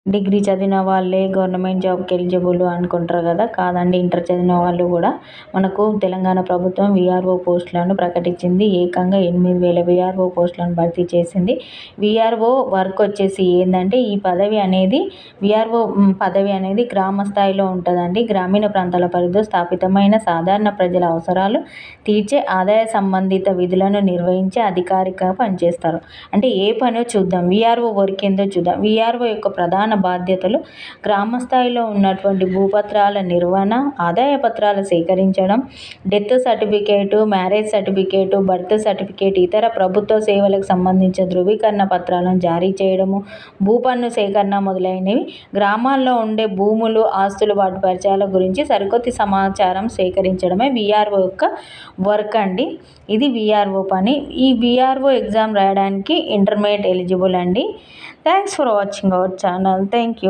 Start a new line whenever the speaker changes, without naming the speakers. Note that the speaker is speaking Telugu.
డిగ్రీ చదివిన వాళ్ళే గవర్నమెంట్ జాబ్‌కి ఎలిజిబుల్ అనుకుంటారు కదా! కాదండి. ఇంటర్ చదివిన వాళ్ళు కూడా మనకు తెలంగాణ ప్రభుత్వం వీఆర్ఓ పోస్టులను ప్రకటించింది. ఏకంగా 8,000 వీఆర్ఓ పోస్టులను భర్తీ చేసింది. వీఆర్ఓ వర్క్ వచ్చేసి ఏందంటే ఈ వీఆర్ఓ పదవి అనేది గ్రామ స్థాయిలో ఉంటదండి. గ్రామీణ ప్రాంతాల పరిధిలో స్థాపితమైన సాధారణ ప్రజల అవసరాలు తీర్చే ఆదాయ సంబంధిత విధులను నిర్వహించే అధికారిగా పనిచేస్తారు. అంటే ఏ పనో చూద్దాం. వీఆర్ఓ వర్క్ ఏందో చూద్దాం. వీఆర్ఓ యొక్క ప్రధాన బాధ్యతలు గ్రామ స్థాయిలో ఉన్నటువంటి భూపత్రాల నిర్వహణ, ఆదాయ పత్రాలు సేకరించడం, death certificate, marriage certificate, birth certificate, ఇతర ప్రభుత్వ సేవలకు సంబంధించిన ధృవీకరణ పత్రాలను జారీ చేయడము, భూపన్ను సేకరణ మొదలైనవి. గ్రామాల్లో ఉండే భూములు, ఆస్తులు, వాటి పరిచయాల గురించి సరికొత్త సమాచారం సేకరించడమే వీఆర్ఓ యొక్క వర్క్ అండి. ఇది వీఆర్ఓ పని. ఈ వీఆర్ఓ ఎగ్జామ్ రాయడానికి ఇంటర్మీడియట్ ఎలిజిబుల్ అండి. Thanks for watching our channel. Thank you.